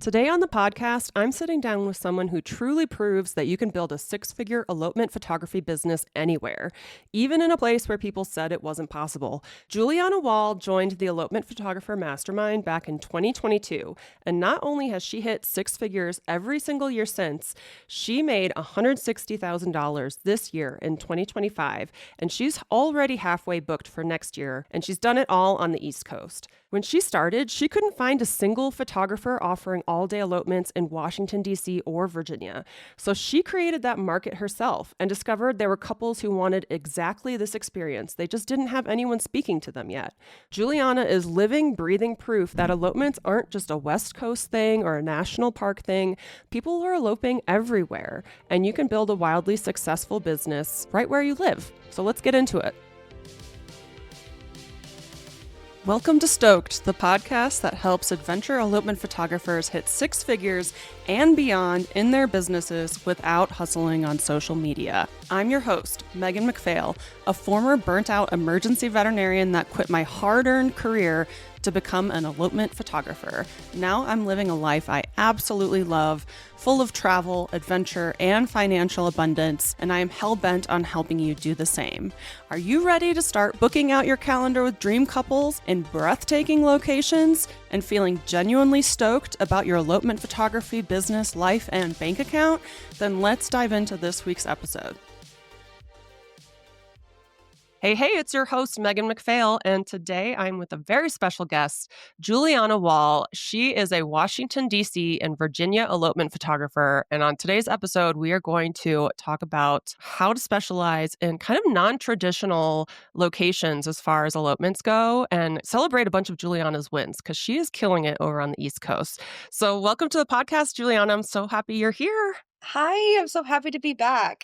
Today on the podcast, I'm sitting down with someone who truly proves that you can build a six-figure elopement photography business anywhere, even in a place where people said it wasn't possible. Juliana Wall joined the Elopement Photographer Mastermind back in 2022, and not only has she hit six figures every single year since, she made $160,000 this year in 2025, and she's already halfway booked for next year, and she's done it all on the East Coast. When she started, she couldn't find a single photographer offering all-day elopements in Washington, D.C. or Virginia. So she created that market herself and discovered there were couples who wanted exactly this experience. They just didn't have anyone speaking to them yet. Juliana is living, breathing proof that elopements aren't just a West Coast thing or a national park thing. People are eloping everywhere, and you can build a wildly successful business right where you live. So let's get into it. Welcome to Stoked, the podcast that helps adventure elopement photographers hit six figures and beyond in their businesses without hustling on social media. I'm your host, Megan McPhail, a former burnt-out emergency veterinarian that quit my hard-earned career to become an elopement photographer. Now I'm living a life I absolutely love, full of travel, adventure, and financial abundance, and I am hell-bent on helping you do the same. Are you ready to start booking out your calendar with dream couples in breathtaking locations and feeling genuinely stoked about your elopement photography business, life, and bank account? Then let's dive into this week's episode. Hey, it's your host, Megan McPhail, and today I'm with a very special guest, Juliana Wall. She is a Washington, D.C. and Virginia elopement photographer, and on today's episode, we are going to talk about how to specialize in kind of non-traditional locations as far as elopements go and celebrate a bunch of Juliana's wins, because she is killing it over on the East Coast. So welcome to the podcast, Juliana. I'm so happy you're here. Hi, I'm so happy to be back.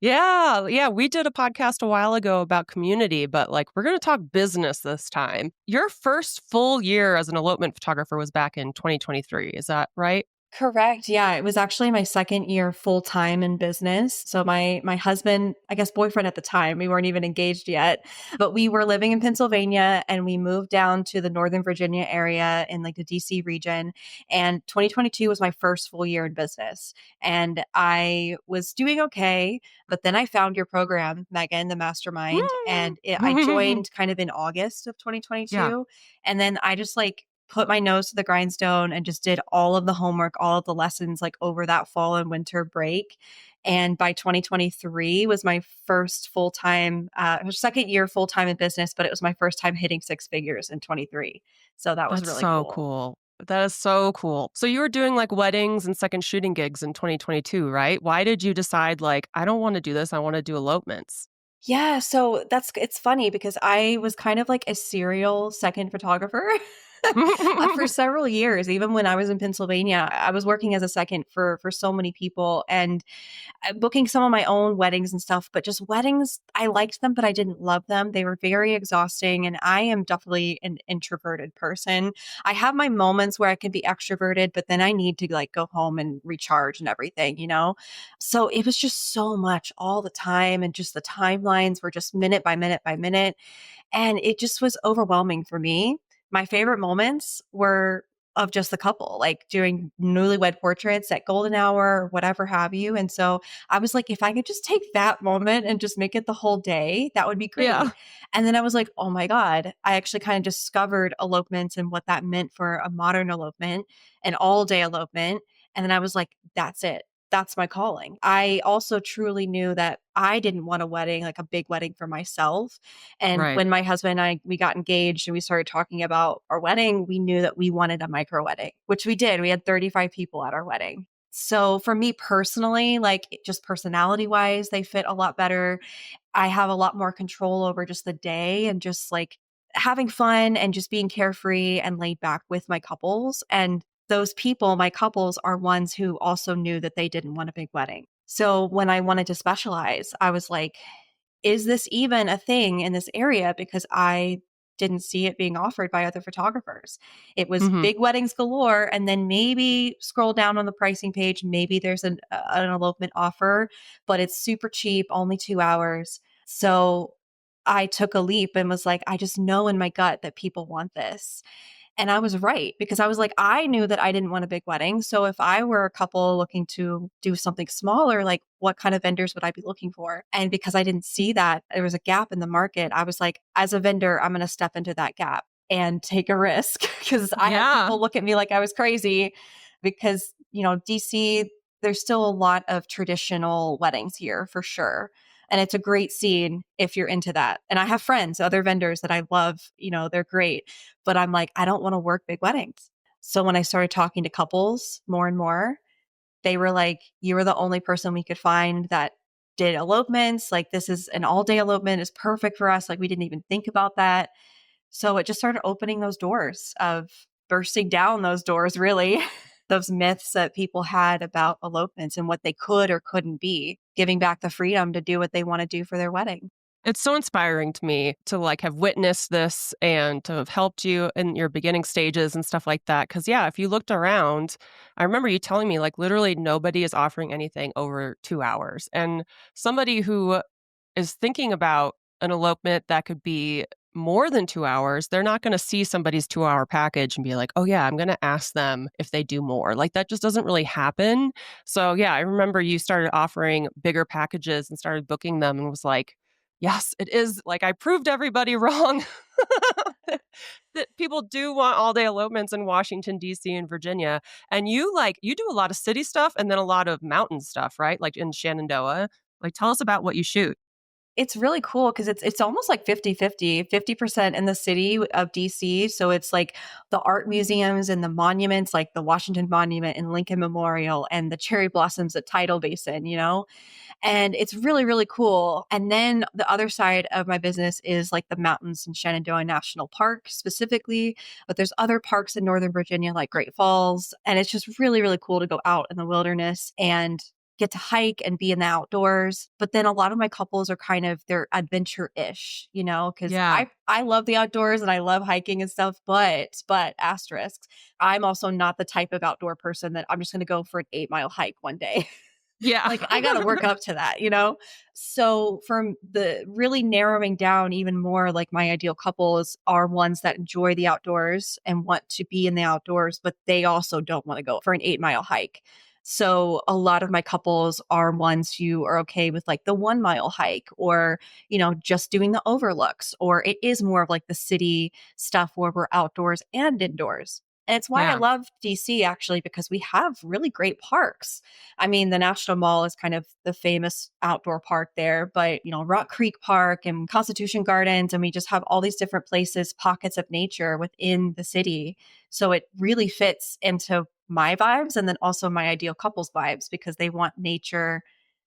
Yeah. We did a podcast a while ago about community, but we're going to talk business this time. Your first full year as an elopement photographer was back in 2023. Is that right? Correct. Yeah, it was actually my second year full time in business. So my husband, I guess boyfriend at the time, we weren't even engaged yet, but we were living in Pennsylvania and we moved down to the Northern Virginia area in the DC region. And 2022 was my first full year in business. And I was doing okay, but then I found your program, Megan, the mastermind, and I joined kind of in August of Yeah. 2022. And then I just put my nose to the grindstone and just did all of the homework, all of the lessons over that fall and winter break. And by 2023 was my first full-time, second year full-time in business, but it was my first time hitting six figures in 23. So that was That's really so cool. cool. That is so cool. So you were doing weddings and second shooting gigs in 2022, right? Why did you decide I don't want to do this, I want to do elopements? Yeah, so it's funny because I was kind of like a serial second photographer for several years. Even when I was in Pennsylvania, I was working as a second for so many people and booking some of my own weddings and stuff. But just weddings, I liked them, but I didn't love them. They were very exhausting, and I am definitely an introverted person. I have my moments where I can be extroverted, but then I need to go home and recharge and everything. So it was just so much all the time. And just the timelines were just minute by minute by minute. And it just was overwhelming for me. My favorite moments were of just the couple, doing newlywed portraits at golden hour or whatever have you. And so I was like, if I could just take that moment and just make it the whole day, that would be Yeah. great. And then I was like, oh my God, I actually kind of discovered elopements and what that meant for a modern elopement, an all day elopement. And then I was like, that's it. That's my calling. I also truly knew that I didn't want a wedding, like a big wedding for myself. And Right. when my husband and we got engaged and we started talking about our wedding, we knew that we wanted a micro wedding, which we did. We had 35 people at our wedding. So for me personally, just personality wise, they fit a lot better. I have a lot more control over just the day and just having fun and just being carefree and laid back with my couples. And those people, my couples, are ones who also knew that they didn't want a big wedding. So when I wanted to specialize, I was like, is this even a thing in this area? Because I didn't see it being offered by other photographers. It was Hmm. big weddings galore. And then maybe scroll down on the pricing page. Maybe there's an elopement offer, but it's super cheap, only 2 hours. So I took a leap and was like, I just know in my gut that people want this. And I was right because I was like, I knew that I didn't want a big wedding. So if I were a couple looking to do something smaller, like what kind of vendors would I be looking for? And because I didn't see that there was a gap in the market, I was like, as a vendor, I'm going to step into that gap and take a risk because I had Yeah. people look at me like I was crazy because, DC, there's still a lot of traditional weddings here for sure. And it's a great scene if you're into that. And I have friends, other vendors that I love, they're great. But I'm like, I don't want to work big weddings. So when I started talking to couples more and more, they were like, you were the only person we could find that did elopements. Like, this is an all day elopement is perfect for us. Like, we didn't even think about that. So it just started opening those doors of bursting down those doors, really. Those myths that people had about elopements and what they could or couldn't be, giving back the freedom to do what they want to do for their wedding. It's so inspiring to me to like have witnessed this and to have helped you in your beginning stages and stuff like that. Cause yeah, if you looked around, I remember you telling me like literally nobody is offering anything over 2 hours. And somebody who is thinking about an elopement that could be more than 2 hours, they're not going to see somebody's 2 hour package and be like, oh, yeah, I'm going to ask them if they do more. Like that just doesn't really happen. So, yeah, I remember you started offering bigger packages and started booking them and was like, yes, it is. Like I proved everybody wrong. That people do want all day elopements in Washington, D.C. and Virginia. And you do a lot of city stuff and then a lot of mountain stuff, right? Like in Shenandoah. Like tell us about what you shoot. It's really cool because it's almost like 50-50 in the city of DC. So it's like the art museums and the monuments, like the Washington Monument and Lincoln Memorial and the cherry blossoms at Tidal Basin. And it's really, really cool. And then the other side of my business is like the mountains in Shenandoah National Park specifically, but there's other parks in Northern Virginia like Great Falls. And it's just really, really cool to go out in the wilderness and get to hike and be in the outdoors. But then a lot of my couples are kind of they're adventure-ish, because Yeah. I love the outdoors and I love hiking and stuff, but asterisks, I'm also not the type of outdoor person that I'm just gonna go for an 8-mile hike one day. Yeah. Like, I gotta work up to that? So, from the really narrowing down even more, like, my ideal couples are ones that enjoy the outdoors and want to be in the outdoors, but they also don't wanna go for an 8-mile hike. So, a lot of my couples are ones who are okay with, like, the 1-mile hike or, just doing the overlooks, or it is more of, like, the city stuff where we're outdoors and indoors. And it's why I Yeah. love DC actually, because we have really great parks. I mean, the National Mall is kind of the famous outdoor park there, but Rock Creek Park and Constitution Gardens, and we just have all these different places, pockets of nature within the city. So it really fits into my vibes and then also my ideal couples vibes because they want nature,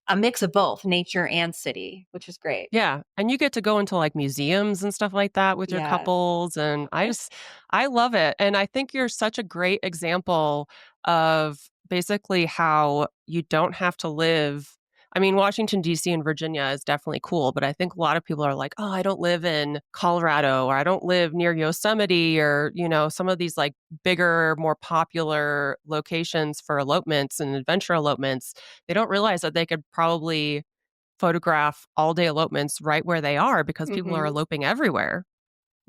a mix of both nature and city, which is great. Yeah, and you get to go into, like, museums and stuff like that with your Yeah. couples, and I love it, and I think you're such a great example of basically how you don't have to live I mean, Washington, D.C. and Virginia is definitely cool, but I think a lot of people are like, "Oh, I don't live in Colorado," or, "I don't live near Yosemite," or, some of these, like, bigger, more popular locations for elopements and adventure elopements. They don't realize that they could probably photograph all-day elopements right where they are because people are Mhm. eloping everywhere.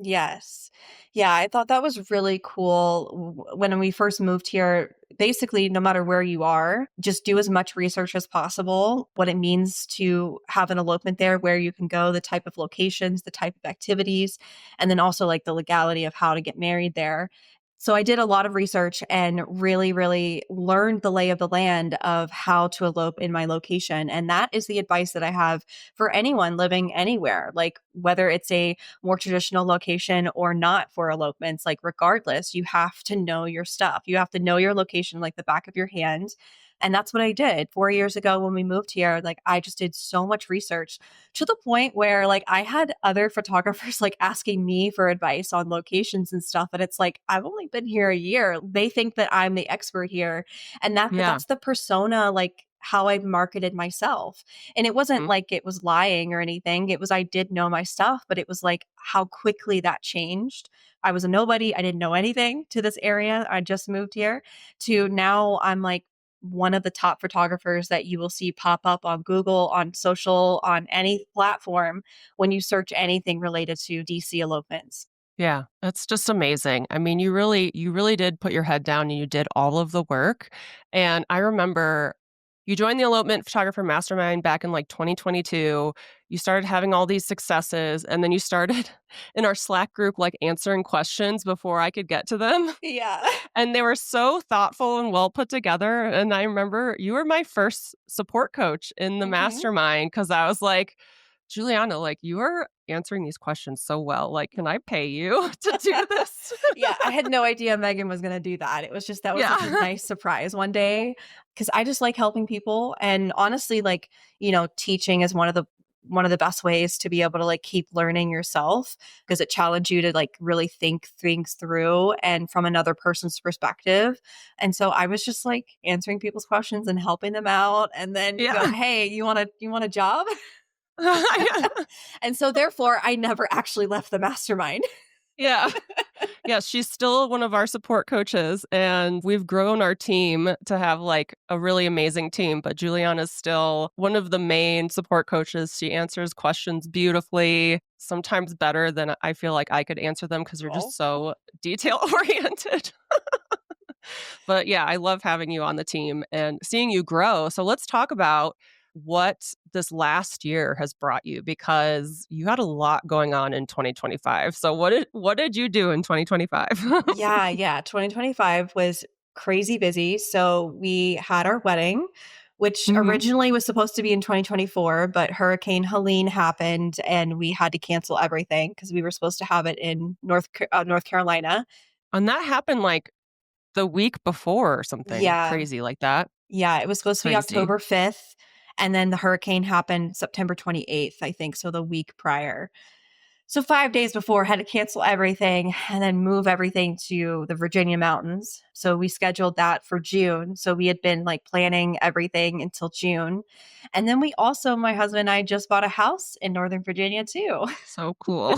Yes. Yeah, I thought that was really cool. When we first moved here, basically, no matter where you are, just do as much research as possible, what it means to have an elopement there, where you can go, the type of locations, the type of activities, and then also like the legality of how to get married there. So I did a lot of research and really, really learned the lay of the land of how to elope in my location. And that is the advice that I have for anyone living anywhere, like whether it's a more traditional location or not for elopements, like regardless, you have to know your stuff. You have to know your location like the back of your hand. And that's what I did 4 years ago when we moved here. Like, I just did so much research to the point where, like, I had other photographers like asking me for advice on locations and stuff. And it's like, I've only been here a year. They think that I'm the expert here. And Yeah. that's the persona, like, how I marketed myself. And it wasn't Mhm. like it was lying or anything. It was I did know my stuff, but it was like how quickly that changed. I was a nobody. I didn't know anything to this area. I just moved here to now I'm like one of the top photographers that you will see pop up on Google, on social, on any platform when you search anything related to DC elopements. Yeah, that's just amazing. I mean, you really did put your head down and you did all of the work. And I remember you joined the Elopement Photographer Mastermind back in like 2022. You started having all these successes and then you started in our Slack group like answering questions before I could get to them. Yeah. And they were so thoughtful and well put together. And I remember you were my first support coach in the hmm mastermind because I was like, Juliana, like you are answering these questions so well. Like, can I pay you to do this? Yeah, I had no idea Megan was gonna do that. It was just that was such a Yeah. nice surprise one day because I just like helping people, and honestly, like, teaching is one of the best ways to be able to, like, keep learning yourself because it challenges you to, like, really think things through and from another person's perspective, and so I was just, like, answering people's questions and helping them out, and then you go, Yeah. "Hey, you want a job?" Yeah. And so therefore, I never actually left the mastermind. Yeah. Yeah, she's still one of our support coaches, and we've grown our team to have, like, a really amazing team, but Juliana's still one of the main support coaches. She answers questions beautifully, sometimes better than I feel like I could answer them because 'cause you're Oh. just so detail-oriented. But, yeah, I love having you on the team and seeing you grow. So let's talk about what this last year has brought you because you had a lot going on in 2025. So what did you do in 2025? Yeah, yeah. 2025 was crazy busy. So we had our wedding, which Mhm. originally was supposed to be in 2024, but Hurricane Helene happened and we had to cancel everything because we were supposed to have it in North Carolina. And that happened, like, the week before or something Yeah, crazy like that. yeah. It was It's supposed to be crazy. October 5th. And then the hurricane happened September 28th, I think. So the week prior. So 5 days before, had to cancel everything and then move everything to the Virginia mountains. So we scheduled that for June. So we had been, like, planning everything until June. And then we also my husband and I just bought a house in Northern Virginia too. So cool.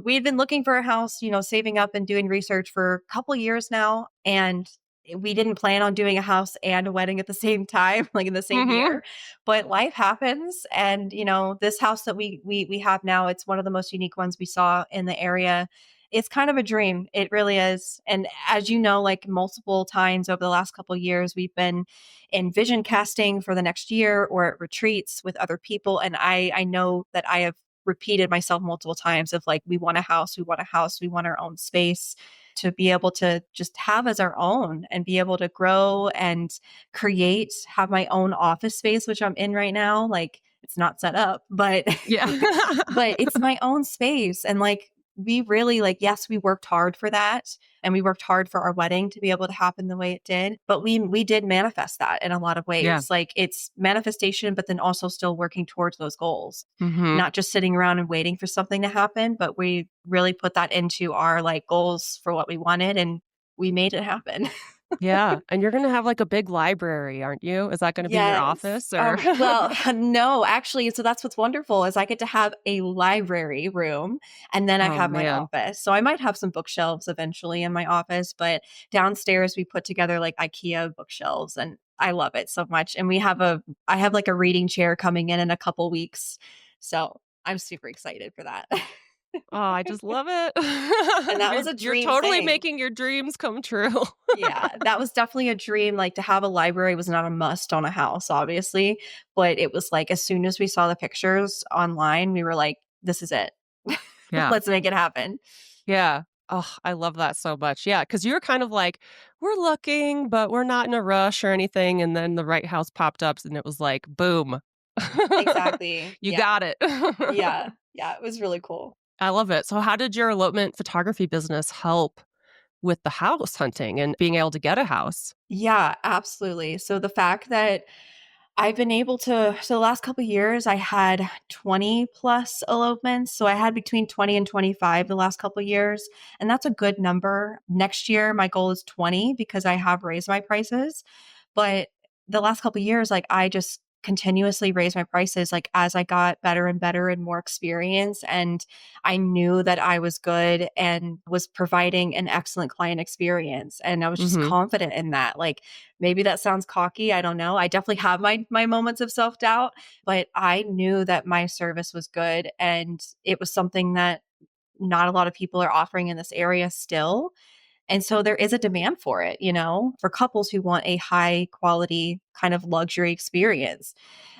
We had been looking for a house, saving up and doing research for a couple years now, and we didn't plan on doing a house and a wedding at the same time, like in the same Mhm. year. But life happens, and this house that we have now, it's one of the most unique ones we saw in the area. It's kind of a dream. It really is. And as you know, like multiple times over the last couple of years, we've been in vision casting for the next year or at retreats with other people. And I know that I have repeated myself multiple times of like, we want a house, we want a house, we want our own space to be able to just have as our own and be able to grow and create, have my own office space, which I'm in right now. Like, it's not set up, but Yeah. but it's my own space. And like, we really, like, yes, we worked hard for that and we worked hard for our wedding to be able to happen the way it did, but we did manifest that in a lot of Yeah. ways. Like, it's manifestation, but then also still working towards those goals, Mhm. not just sitting around and waiting for something to happen, but we really put that into our, like, goals for what we wanted, and we made it happen. Yeah, and you're gonna have, like, a big library, aren't you? Is that gonna be your Yes. office or Well, no, actually, so that's what's wonderful is I get to have a library room and then I Oh, have my man. office. So I might have some bookshelves eventually in my office, but downstairs we put together like IKEA bookshelves and I love it so much. And I have like a reading chair coming in a couple weeks. So I'm super excited for that. Oh, I just love it. And that You're was a you're dream totally thing. making your dreams come true. Yeah, that was definitely a dream, like, to have a library was not a must on a house, obviously, but it was, like, as soon as we saw the pictures online, we were like, "This is it. Yeah. Let's make it happen." Yeah. Oh, I love that so much. Yeah, because 'cause you're kind of like, "We're looking, but we're not in a rush or anything," and then the right house popped up, and it was like, boom. Exactly. You Yeah. got it. Yeah. Yeah, it was really cool. I love it. So how did your elopement photography business help with the house hunting and being able to get a house? Yeah, absolutely. So the fact that I've been able to so the last couple years, I had 20 plus elopements. So I had between 20 and 25 the last couple years, and that's a good number. Next year, my goal is 20 because I have raised my prices. But the last couple years, like, I just continuously raised my prices, like, as I got better and better and more experience, and I knew that I was good and was providing an excellent client experience, and I was just Mhm. confident in that. Like, maybe that sounds cocky, I don't know. I definitely have my moments of self-doubt, but I knew that my service was good, and it was something that not a lot of people are offering in this area still. And so there is a demand for it, for couples who want a high quality kind of luxury experience.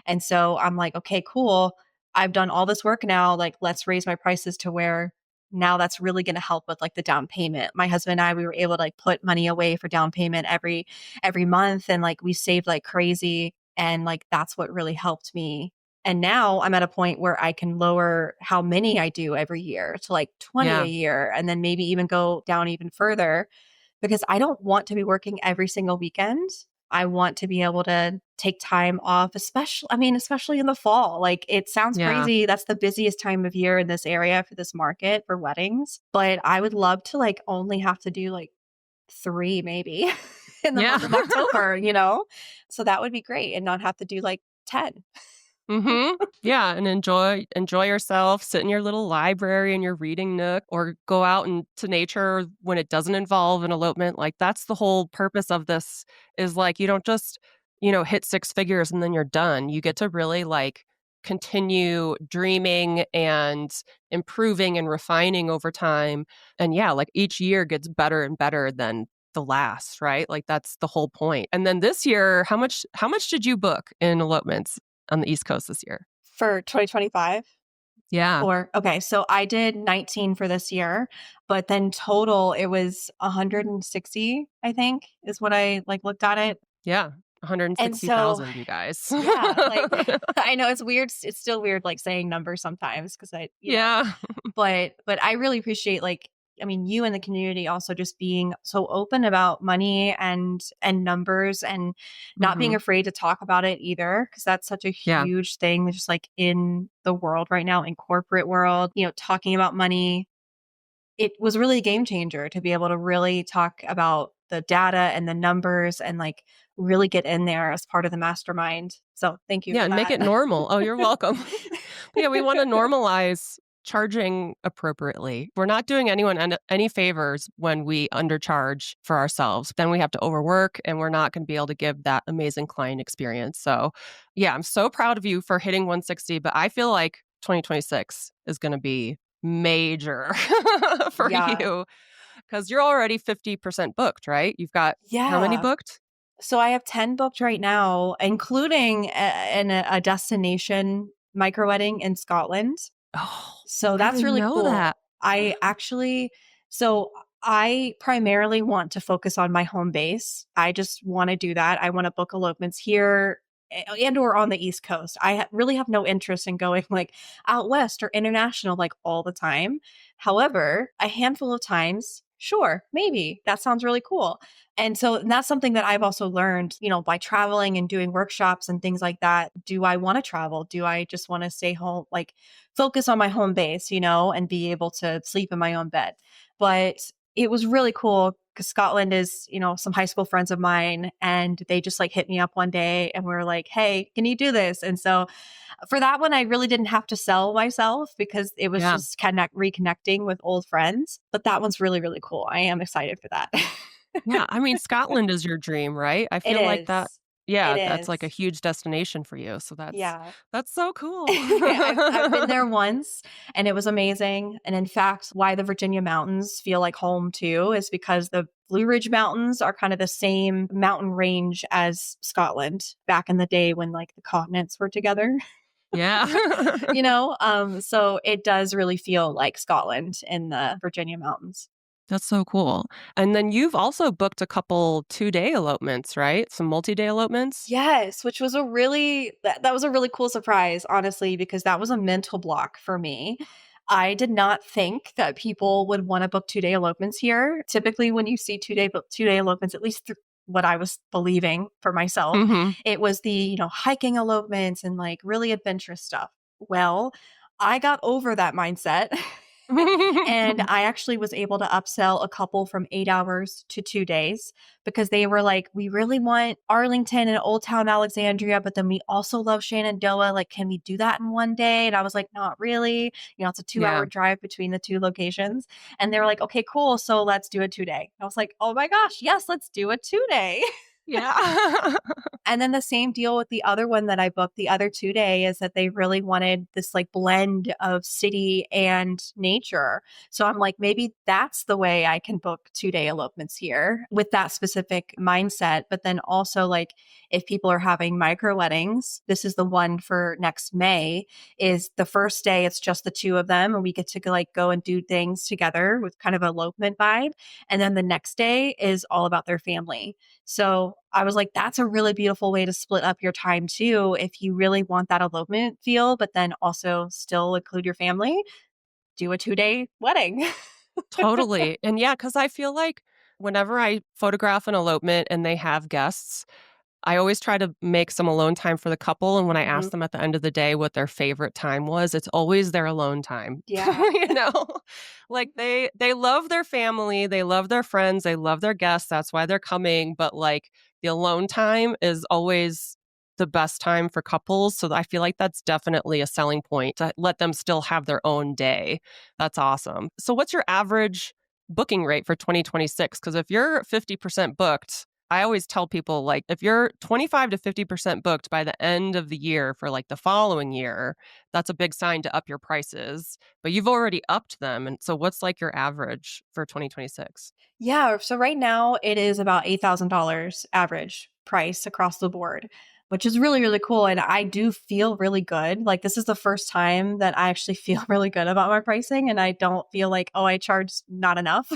And so I'm like, okay, cool. I've done all this work now. Like, let's raise my prices to where now that's really going to help with like the down payment. My husband and I, we were able to like put money away for down payment every month, and like we saved like crazy. And like that's what really helped me. And now I'm at a point where I can lower how many I do every year to like 20 a Yeah. year, and then maybe even go down even further, because I don't want to be working every single weekend. I want to be able to take time off, especially in the fall. Like, it sounds Yeah. crazy. That's the busiest time of year in this area for this market for weddings. But I would love to like only have to do like three maybe in the Yeah. month of October. So that would be great, and not have to do like 10. Mhm. Yeah, and enjoy yourself, sit in your little library in your reading nook, or go out into nature when it doesn't involve an elopement. Like, that's the whole purpose of this, is like you don't just, hit six figures and then you're done. You get to really like continue dreaming and improving and refining over time. And yeah, like each year gets better and better than the last, right? Like that's the whole point. And then this year, how much did you book in elopements on the East Coast this year? For 2025? Yeah. Or okay, so I did 19 for this year, but then total it was 160, I think, is what I like looked at it. Yeah. And so 160,000, you guys. yeah, like I know it's weird. It's still weird like saying numbers sometimes because Yeah. but I really appreciate, like, I mean, you and the community also just being so open about money and numbers, and not being Mhm. afraid to talk about it either, because that's such a Yeah. huge thing just like in the world right now, in corporate world, talking about money. It was really a game changer to be able to really talk about the data and the numbers, and like really get in there as part of the mastermind. So thank you Yeah, for and make that. it normal. Oh, you're welcome. But yeah, we wanna normalize charging appropriately. We're not doing anyone any favors when we undercharge for ourselves. Then we have to overwork, and we're not gonna be able to give that amazing client experience. So, yeah, I'm so proud of you for hitting 160, but I feel like 2026 is gonna be major for Yeah. you, because 'cause you're already 50% booked, right? You've got how many Yeah. booked? So I have 10 booked right now, including a destination micro wedding in Scotland. Oh, So I that's didn't really know cool. that. I actually, so I primarily want to focus on my home base. I just want to do that. I want to book elopements here and or on the East Coast. I really have no interest in going like out west or international like all the time. However, a handful of times, sure, maybe that sounds really cool. And that's something that I've also learned, by traveling and doing workshops and things like that. Do I want to travel? Do I just want to stay home? Like, focus on my home base, and be able to sleep in my own bed. But it was really cool because Scotland is, some high school friends of mine, and they just like hit me up one day and we were like, hey, can you do this? And so for that one, I really didn't have to sell myself because it was Yeah. just reconnecting with old friends. But that one's really, really cool. I am excited for that. Yeah, I mean, Scotland is your dream, right? I It feel like that. is. It Yeah, that's like a is. huge destination for you, so Yeah. that's so cool. I've been there once, and it was amazing. And in fact, why the Virginia mountains feel like home too is because the Blue Ridge Mountains are kind of the same mountain range as Scotland back in the day when like the continents were together. Yeah. So it does really feel like Scotland in the Virginia mountains. That's so cool. And then you've also booked a couple two-day elopements, right? Some multi-day elopements? Yes, which was that was a really cool surprise, honestly, because that was a mental block for me. I did not think that people would want to book 2-day elopements here. Typically, when you see 2-day elopements, at least what I was believing for myself, Mhm. it was the hiking elopements and like really adventurous stuff. Well, I got over that mindset. And I actually was able to upsell a couple from 8 hours to 2 days because they were like, we really want Arlington and Old Town Alexandria, but then we also love Shenandoah. Like, can we do that in one day? And I was like, not really. It's a 2 hour Yeah. drive between the two locations. And they were like, okay, cool. So let's do a 2-day. I was like, oh my gosh, yes, let's do a 2-day. Yeah. And then the same deal with the other one that I booked, the other 2 day, is that they really wanted this like blend of city and nature. So I'm like, maybe that's the way I can book 2 day elopements here with that specific mindset. But then also, like, if people are having micro weddings, this is the one for next May, is the first day, it's just the two of them and we get to like go and do things together with kind of elopement vibe. And then the next day is all about their family. So I was like, that's a really beautiful way to split up your time too. If you really want that elopement feel, but then also still include your family, do a 2 day wedding. Totally. And yeah, because I feel like whenever I photograph an elopement and they have guests, I always try to make some alone time for the couple, and when I Mhm. ask them at the end of the day what their favorite time was, it's always their alone time. Yeah. You know? Like, they love their family, they love their friends, they love their guests, that's why they're coming, but, like, the alone time is always the best time for couples, so I feel like that's definitely a selling point to let them still have their own day. That's awesome. So what's your average booking rate for 2026? Because if you're 50% booked, I always tell people, like, if you're 25 to 50% booked by the end of the year for like the following year, that's a big sign to up your prices, but you've already upped them. And so what's like your average for 2026? Yeah. So right now it is about $8,000 average price across the board, which is really, really cool. And I do feel really good. Like, this is the first time that I actually feel really good about my pricing. And I don't feel like, oh, I charge not enough.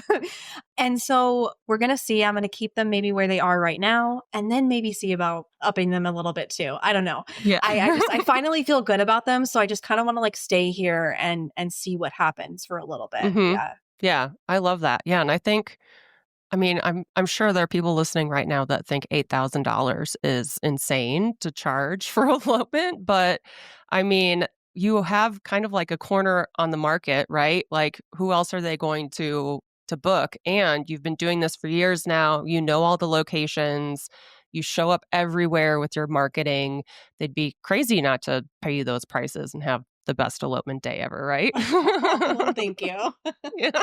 And so we're going to see. I'm going to keep them maybe where they are right now and then maybe see about upping them a little bit too. I don't know. Yeah. I finally feel good about them. So I just kind of want to like stay here and see what happens for a little bit. Hmm. Yeah. Yeah, I love that. Yeah, and I think, I mean, I'm sure there are people listening right now that think $8,000 is insane to charge for elopement, but I mean, you have kind of like a corner on the market, right? Like, who else are they going to book? And you've been doing this for years now. You know all the locations. You show up everywhere with your marketing. They'd be crazy not to pay you those prices and have the best elopement day ever, right? Well, thank you. Yeah.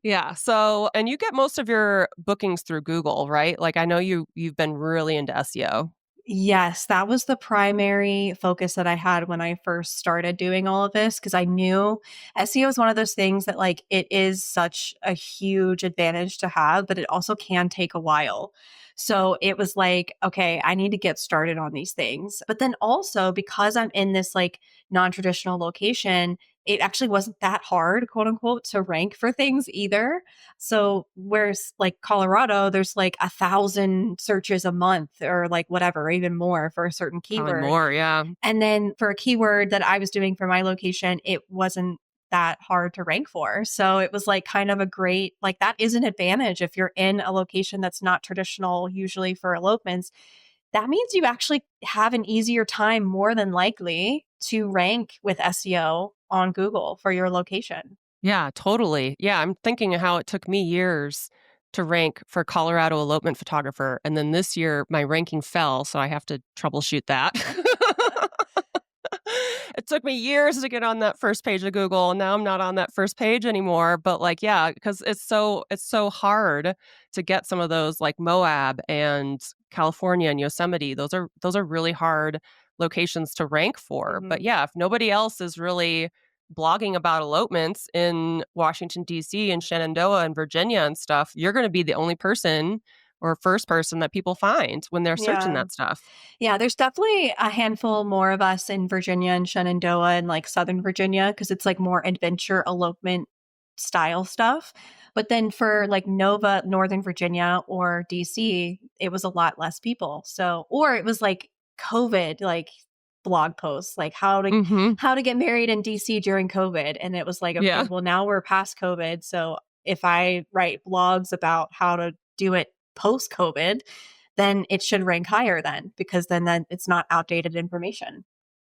Yeah, so and you get most of your bookings through Google, right? Like, I know you've been really into SEO. Yes, that was the primary focus that I had when I first started doing all of this because I knew SEO is one of those things that, like, it is such a huge advantage to have, but it also can take a while. So it was like, okay, I need to get started on these things. But then also because I'm in this like non-traditional location, it actually wasn't that hard, quote unquote, to rank for things either. So whereas like Colorado, there's like 1,000 searches a month or like whatever, even more for a certain Probably keyword. more, yeah. And then for a keyword that I was doing for my location, it wasn't that hard to rank for. So it was like kind of a great, like, that is an advantage if you're in a location that's not traditional, usually for elopements. That means you actually have an easier time, more than likely, to rank with SEO on Google for your location. Yeah, totally. Yeah, I'm thinking of how it took me years to rank for Colorado elopement photographer, and then this year my ranking fell, so I have to troubleshoot that. It took me years to get on that first page of Google, and now I'm not on that first page anymore, but, like, yeah, because it's so hard to get some of those, like, Moab and California and Yosemite. Those are really hard locations to rank for, but, Mhm. yeah, if nobody else is really blogging about elopements in Washington, DC, and Shenandoah and Virginia and stuff, you're gonna be the only person or first person that people find when they're searching Yeah. that stuff. Yeah, there's definitely a handful more of us in Virginia and Shenandoah and like Southern Virginia because it's like more adventure elopement style stuff. But then for like Nova, Northern Virginia or DC, it was a lot less people. So, or it was like COVID, like blog posts, like Mhm. how to get married in DC during COVID. And it was like, okay, Yeah. well now we're past COVID. So if I write blogs about how to do it post COVID, then it should rank higher then because then it's not outdated information.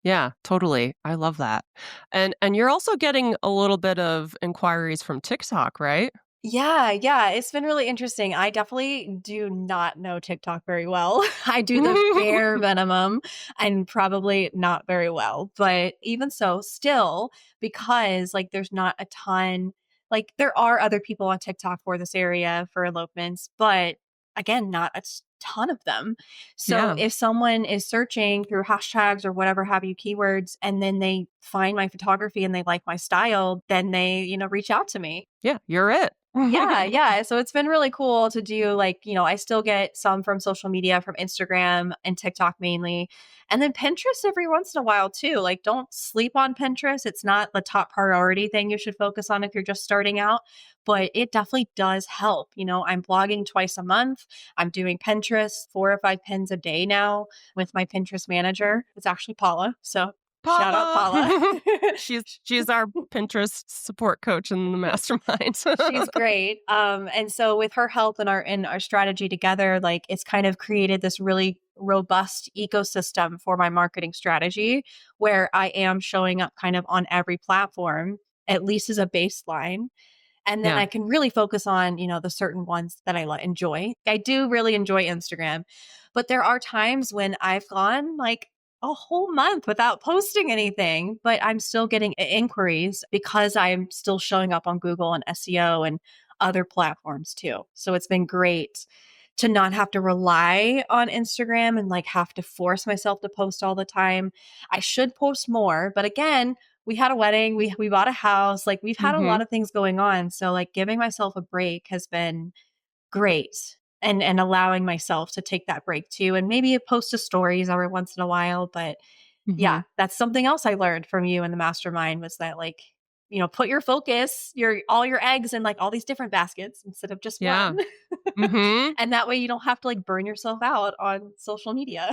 Yeah, totally. I love that. And you're also getting a little bit of inquiries from TikTok, right? Yeah, yeah, it's been really interesting. I definitely do not know TikTok very well. I do the bare minimum and probably not very well. But even so, still, because like there's not a ton, like there are other people on TikTok for this area for elopements, but again, not ton of them. So Yeah. if someone is searching through hashtags or whatever have you keywords, and then they find my photography and they like my style, then they, reach out to me. Yeah, you're it. Yeah, yeah. So it's been really cool to do, like, I still get some from social media, from Instagram and TikTok mainly. And then Pinterest every once in a while too. Like, don't sleep on Pinterest. It's not the top priority thing you should focus on if you're just starting out, but it definitely does help. I'm blogging twice a month. I'm doing Pinterest 4 or 5 pins a day now with my Pinterest manager. It's actually Paula. So shout out Paula. Paula. She's our Pinterest support coach in the mastermind. She's great. And so with her help and our strategy together, like, it's kind of created this really robust ecosystem for my marketing strategy, where I am showing up kind of on every platform, at least as a baseline. And then Yeah. I can really focus on, the certain ones that I enjoy. I do really enjoy Instagram, but there are times when I've gone like a whole month without posting anything, but I'm still getting inquiries because I'm still showing up on Google and SEO and other platforms too. So it's been great to not have to rely on Instagram and like have to force myself to post all the time. I should post more, but again, we had a wedding, we bought a house, like, we've had a lot Mhm. of things going on. So like giving myself a break has been great, and allowing myself to take that break too, and maybe post a stories every once in a while. But yeah, Mhm. that's something else I learned from you in the mastermind, was that, like, put your focus, your all your eggs in like all these different baskets instead of just Yeah. one. Mhm. And that way you don't have to like burn yourself out on social media.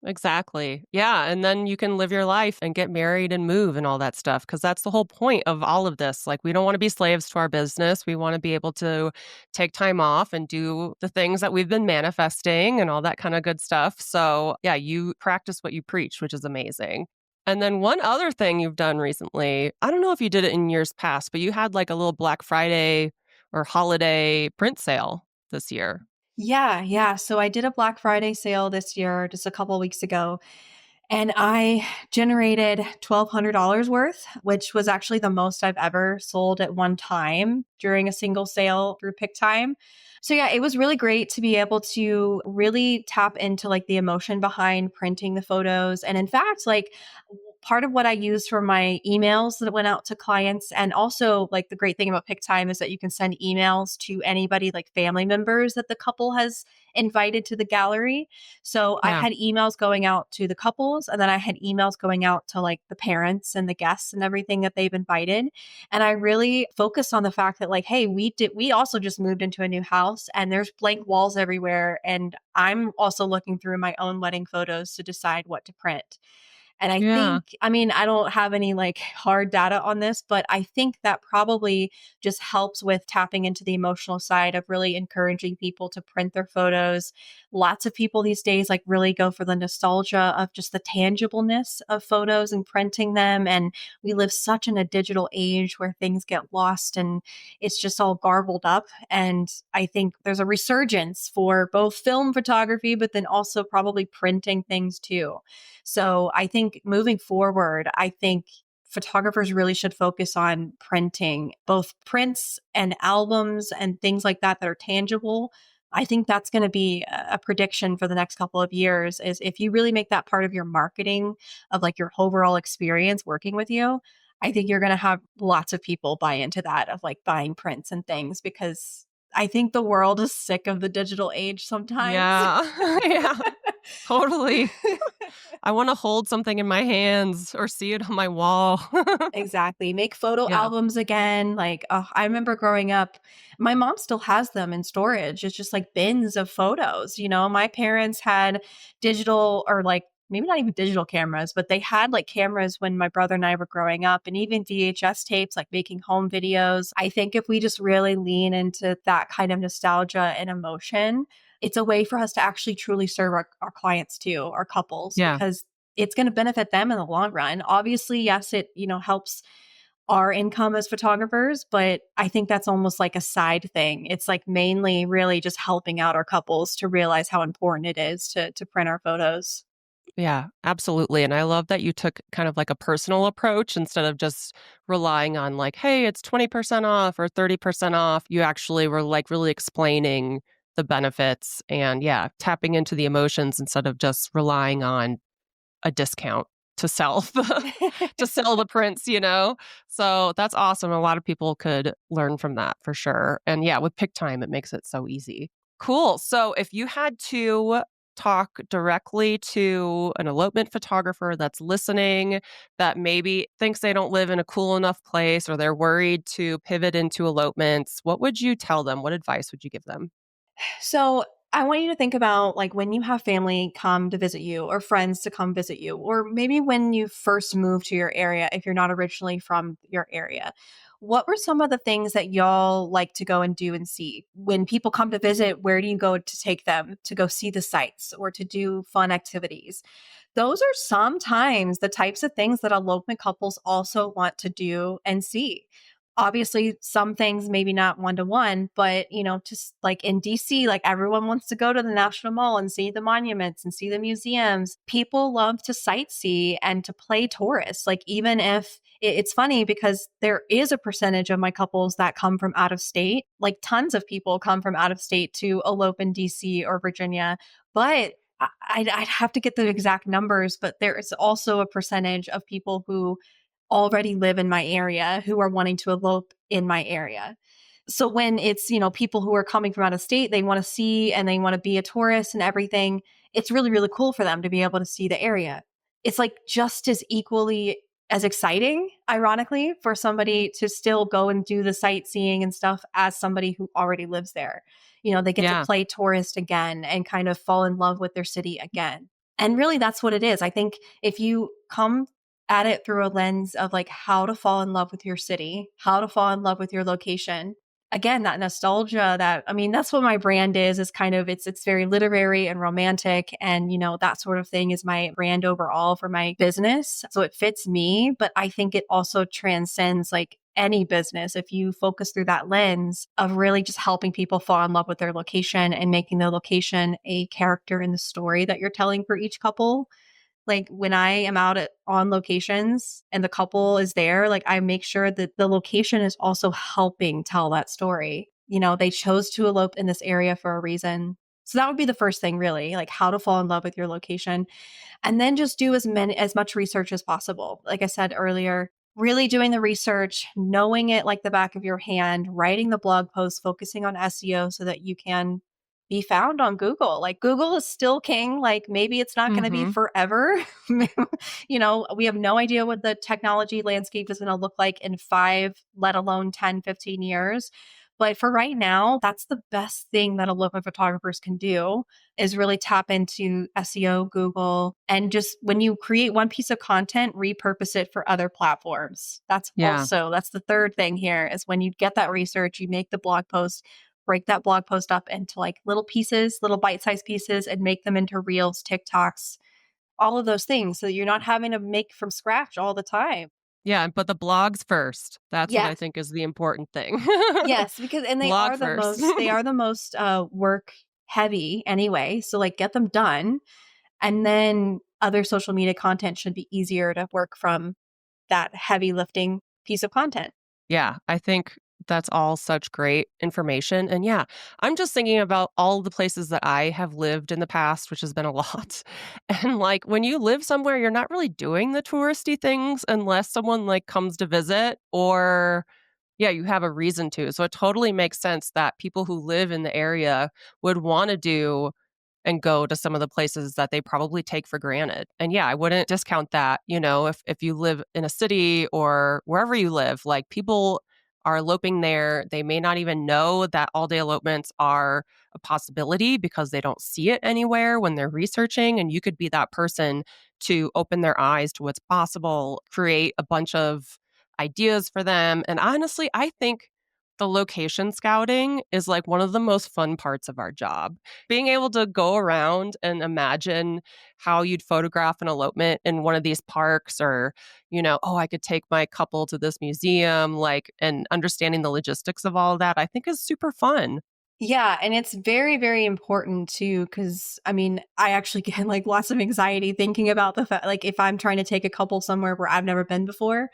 Exactly. Yeah, and then you can live your life and get married and move and all that stuff because that's the whole point of all of this. Like, we don't wanna be slaves to our business. We wanna be able to take time off and do the things that we've been manifesting and all that kinda good stuff. So, yeah, you practice what you preach, which is amazing. And then one other thing you've done recently, I don't know if you did it in years past, but you had, like, a little Black Friday or holiday print sale this year. Yeah, yeah. So I did a Black Friday sale this year, just a couple weeks ago, and I generated $1,200 worth, which was actually the most I've ever sold at one time during a single sale through Pick Time. So yeah, it was really great to be able to really tap into like the emotion behind printing the photos. And in fact, like, part of what I used for my emails that went out to clients, and also like the great thing about Pick Time is that you can send emails to anybody, like family members that the couple has invited to the gallery. So I Yeah. had emails going out to the couples, and then I had emails going out to like the parents and the guests and everything that they've invited. And I really focused on the fact that, like, hey, we also just moved into a new house and there's blank walls everywhere. And I'm also looking through my own wedding photos to decide what to print. And I Yeah. think, I mean, I don't have any like hard data on this, but I think that probably just helps with tapping into the emotional side of really encouraging people to print their photos. Lots of people these days like really go for the nostalgia of just the tangibleness of photos and printing them. And we live such in a digital age where things get lost and it's just all garbled up. And I think there's a resurgence for both film photography, but then also probably printing things too. So I think moving forward, I think photographers really should focus on printing both prints and albums and things like that that are tangible. I think that's going to be a prediction for the next couple of years, is if you really make that part of your marketing of like your overall experience working with you, I think you're going to have lots of people buy into that, of like buying prints and things, because I think the world is sick of the digital age sometimes. Yeah. Yeah. Totally. I wanna hold something in my hands or see it on my wall. Exactly. Make photo Yeah. albums again. Like, I remember growing up, my mom still has them in storage. It's just like bins of photos. My parents had digital, or like maybe not even digital cameras, but they had like cameras when my brother and I were growing up, and even VHS tapes, like making home videos. I think if we just really lean into that kind of nostalgia and emotion, it's a way for us to actually truly serve our clients too, our couples, Yeah. because it's going to benefit them in the long run. Obviously, yes, it, helps our income as photographers, but I think that's almost like a side thing. It's like mainly really just helping out our couples to realize how important it is to print our photos. Yeah, absolutely, and I love that you took kind of like a personal approach instead of just relying on like, "Hey, it's 20% off or 30% off." You actually were, like, really explaining the benefits and yeah, tapping into the emotions instead of just relying on a discount to sell to sell the prints, you know? So that's awesome. A lot of people could learn from that for sure. And yeah, with pick time, it makes it so easy. Cool. So if you had to talk directly to an elopement photographer that's listening, that maybe thinks they don't live in a cool enough place or they're worried to pivot into elopements, what would you tell them? What advice would you give them? So I want you to think about like when you have family come to visit you or friends to come visit you, or maybe when you first moved to your area, if you're not originally from your area. What were some of the things that y'all like to go and do and see? When people come to visit, where do you go to take them to go see the sights or to do fun activities? Those are sometimes the types of things that elopement couples also want to do and see. Obviously, some things maybe not one to one, but just like in DC, like everyone wants to go to the National Mall and see the monuments and see the museums. People love to sightsee and to play tourists. Like, even if it's funny because there is a percentage of my couples that come from out of state, like tons of people come from out of state to elope in DC or Virginia, but I'd have to get the exact numbers, but there is also a percentage of people who already live in my area who are wanting to elope in my area. So when it's, people who are coming from out of state, they want to see and they want to be a tourist and everything. It's really, really cool for them to be able to see the area. It's like just as equally as exciting, ironically, for somebody to still go and do the sightseeing and stuff as somebody who already lives there. They get to Yeah. play tourist again and kind of fall in love with their city again. And really, that's what it is. I think if you come at it through a lens of like how to fall in love with your city, how to fall in love with your location. Again, that nostalgia that's what my brand is kind of it's very literary and romantic and that sort of thing is my brand overall for my business. So it fits me, but I think it also transcends like any business if you focus through that lens of really just helping people fall in love with their location and making the location a character in the story that you're telling for each couple. Like when I am out on locations and the couple is there, like I make sure that the location is also helping tell that story. They chose to elope in this area for a reason. So that would be the first thing really, like how to fall in love with your location. And then just do as much research as possible. Like I said earlier, really doing the research, knowing it like the back of your hand, writing the blog post, focusing on SEO so that you can be found on Google. Like Google is still king. Like maybe it's not going to be Mhm. forever. We have no idea what the technology landscape is going to look like in 5, let alone 10, 15 years. But for right now, that's the best thing that elopement photographers can do is really tap into SEO, Google, and just when you create one piece of content, repurpose it for other platforms. Yeah. That's the third thing here is when you get that research, you make the blog post, break that blog post up into like little pieces, little bite-sized pieces, and make them into reels, TikToks, all of those things. So you're not having to make from scratch all the time. Yeah, but the blogs first. That's what I Yes. think is the important thing. Yes, because and Blog first. they are the most work heavy anyway. So like get them done and then other social media content should be easier to work from that heavy lifting piece of content. Yeah, I think that's all such great information. And yeah, I'm just thinking about all the places that I have lived in the past, which has been a lot. And like when you live somewhere, you're not really doing the touristy things unless someone like comes to visit or yeah, you have a reason to. So it totally makes sense that people who live in the area would want to do and go to some of the places that they probably take for granted. And yeah, I wouldn't discount that, if you live in a city or wherever you live, like people are eloping there, they may not even know that all-day elopements are a possibility because they don't see it anywhere when they're researching, and you could be that person to open their eyes to what's possible, create a bunch of ideas for them. And honestly, I think the location scouting is like one of the most fun parts of our job. Being able to go around and imagine how you'd photograph an elopement in one of these parks or, oh, I could take my couple to this museum, like, and understanding the logistics of all of that, I think is super fun. Yeah, and it's very, very important too, because I actually get like lots of anxiety thinking about the fact, like if I'm trying to take a couple somewhere where I've never been before,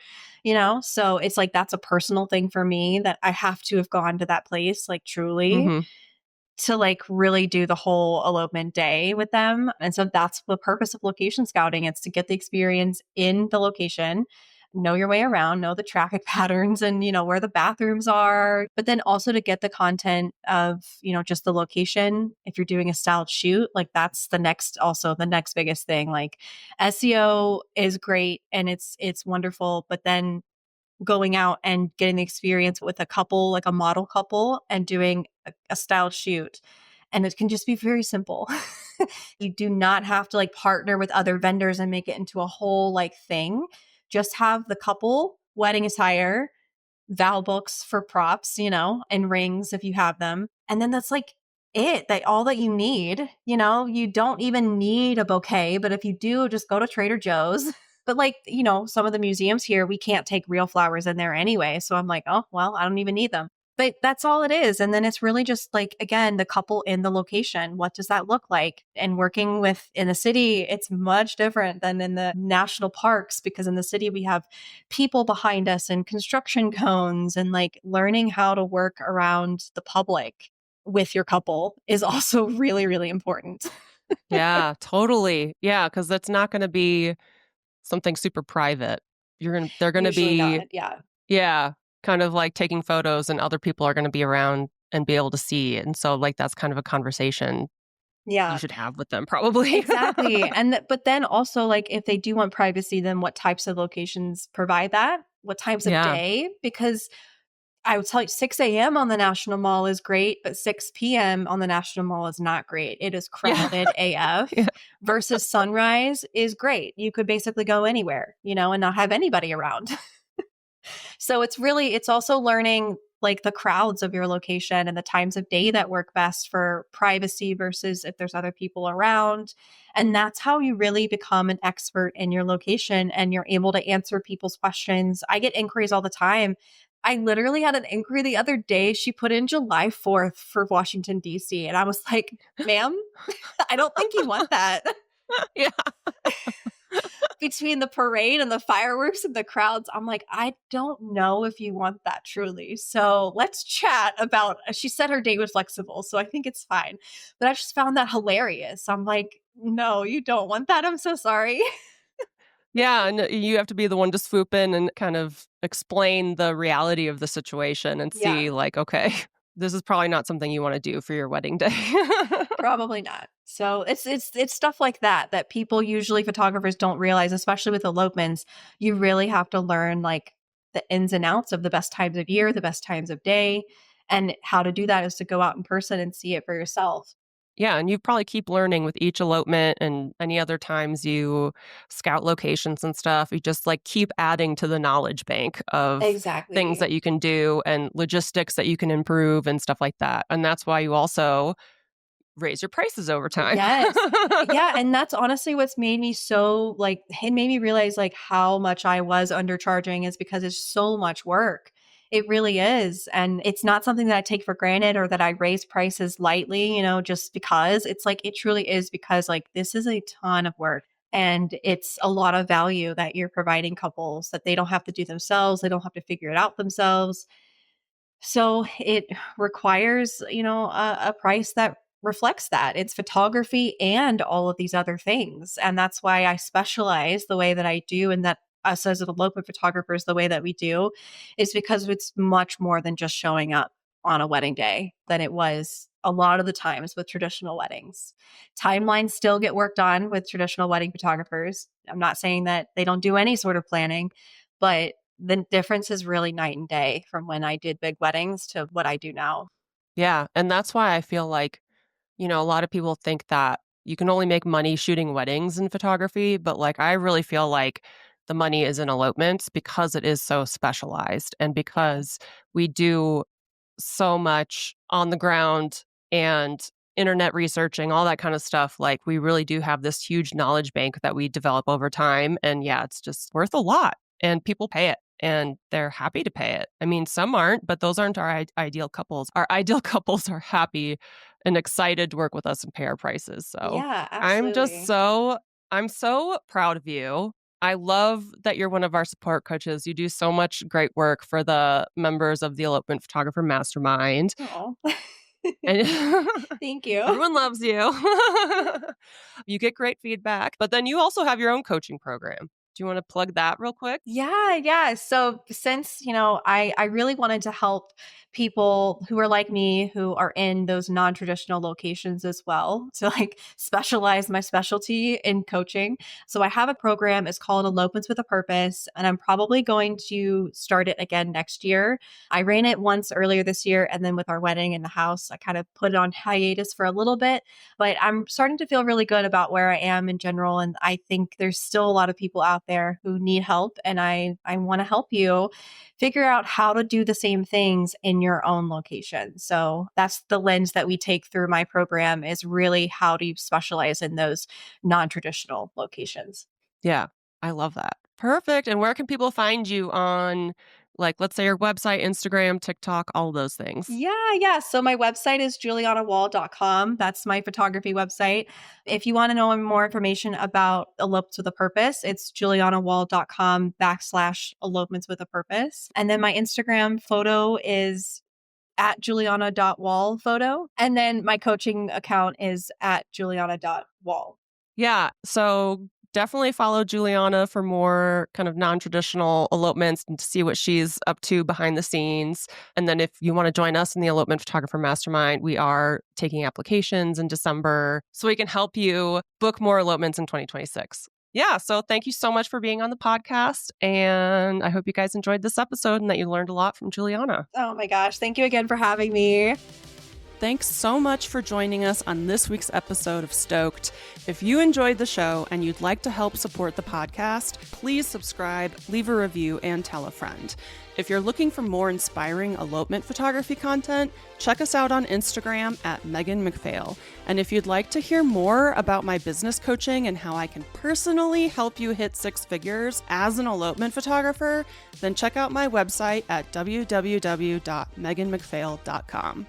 so it's like that's a personal thing for me that I have to have gone to that place, like truly, Hmm. to like really do the whole elopement day with them. And so that's the purpose of location scouting. It's to get the experience in the location, know your way around, know the traffic patterns and, where the bathrooms are, but then also to get the content of, just the location. If you're doing a styled shoot, like that's also the next biggest thing. Like SEO is great and it's wonderful, but then going out and getting the experience with a couple, like a model couple, and doing a styled shoot. And it can just be very simple. You do not have to like partner with other vendors and make it into a whole like thing. Just have the couple wedding attire, Val books for props, and rings if you have them. And then that's like that all that you need, you don't even need a bouquet, but if you do, just go to Trader Joe's. But like, some of the museums here, we can't take real flowers in there anyway. So I'm like, oh, well, I don't even need them. But that's all it is. And then it's really just like, again, the couple in the location. What does that look like? And working with in the city, it's much different than in the national parks because in the city, we have people behind us and construction cones and like learning how to work around the public with your couple is also really, really important. Yeah, totally. Yeah, because that's not going to be something super private. They're going to Usually be, not. Yeah. yeah, kind of like taking photos and other people are going to be around and be able to see. And so like that's kind of a conversation you Yeah. should have with them probably. Exactly. But then also like if they do want privacy, then what types of locations provide that? What times of Yeah. day? Because I would tell you 6 a.m. on the National Mall is great, but 6 p.m. on the National Mall is not great. It is Yeah. crowded AF Yeah. versus sunrise is great. You could basically go anywhere, and not have anybody around. So it's also learning like the crowds of your location and the times of day that work best for privacy versus if there's other people around. And that's how you really become an expert in your location and you're able to answer people's questions. I get inquiries all the time. I literally had an inquiry the other day. She put in July 4th for Washington, D.C. And I was like, ma'am, I don't think you want that. Yeah. Between the parade and the fireworks and the crowds, I'm like, I don't know if you want that truly. So let's chat about. She said her date was flexible, so I think it's fine. But I just found that hilarious. I'm like, no, you don't want that. I'm so sorry. Yeah, and you have to be the one to swoop in and kind of explain the reality of the situation and Yeah, see like, okay, this is probably not something you want to do for your wedding day. probably not. So it's stuff like that people usually photographers don't realize, especially with elopements. You really have to learn like the ins and outs of the best times of year, the best times of day, and how to do that is to go out in person and see it for yourself. Yeah, and you probably keep learning with each elopement and any other times you scout locations and stuff. You just like keep adding to the knowledge bank of things Exactly. that you can do and logistics that you can improve and stuff like that. And that's why you also raise your prices over time. Yes. Yeah, and that's honestly what's made me so like it made me realize like how much I was undercharging is because it's so much work. It really is. And it's not something that I take for granted or that I raise prices lightly, just because. It's like it truly is because like this is a ton of work and it's a lot of value that you're providing couples that they don't have to do themselves, they don't have to figure it out themselves. So it requires, a price that reflects that. It's photography and all of these other things. And that's why I specialize the way that I do and that us as elopement photographers, the way that we do, is because it's much more than just showing up on a wedding day than it was a lot of the times with traditional weddings. Timelines still get worked on with traditional wedding photographers. I'm not saying that they don't do any sort of planning, but the difference is really night and day from when I did big weddings to what I do now. Yeah, and that's why I feel like, a lot of people think that you can only make money shooting weddings in photography, but like I really feel like the money is in elopements because it is so specialized and Yeah. because we do so much on the ground and internet researching, all that kind of stuff. Like we really do have this huge knowledge bank that we develop over time. And yeah, it's just worth a lot and people pay it and they're happy to pay it. I mean, some aren't, but those aren't our ideal couples. Our ideal couples are happy and excited to work with us and pay our prices. So Yeah, I'm just absolutely. so, I'm so proud of you. I love that you're one of our support coaches. You do so much great work for the members of the Elopement Photographer Mastermind. Oh. And Thank you. everyone loves you. You get great feedback. But then you also have your own coaching program. Do you want to plug that real quick? Yeah. So since, I really wanted to help people who are like me, who are in those non-traditional locations as well, to like specialize my specialty in coaching. So I have a program, it's called Elopements with a Purpose, and I'm probably going to start it again next year. I ran it once earlier this year, and then with our wedding in the house, I kind of put it on hiatus for a little bit, but I'm starting to feel really good about where I am in general. And I think there's still a lot of people out there who need help. And I want to help you figure out how to do the same things in your own location. So that's the lens that we take through my program, is really how do you specialize in those non-traditional locations. Yeah, I love that. Perfect. And where can people find you on, like, let's say your website, Instagram, TikTok, all those things? Yeah. So my website is julianawall.com. That's my photography website. If you want to know more information about Elopements with a Purpose, it's julianawall.com/elopements with a purpose. And then my Instagram photo is at juliana.wall photo. And then my coaching account is at juliana.wall. Yeah. So definitely follow Juliana for more kind of non-traditional elopements and to see what she's up to behind the scenes. And then if you want to join us in the Elopement Photographer Mastermind, we are taking applications in December so we can help you book more elopements in 2026. Yeah. So thank you so much for being on the podcast. And I hope you guys enjoyed this episode and that you learned a lot from Juliana. Oh my gosh. Thank you again for having me. Thanks so much for joining us on this week's episode of Stoked. If you enjoyed the show and you'd like to help support the podcast, please subscribe, leave a review, and tell a friend. If you're looking for more inspiring elopement photography content, check us out on Instagram at Megan McPhail. And if you'd like to hear more about my business coaching and how I can personally help you hit six figures as an elopement photographer, then check out my website at www.meganmcphail.com.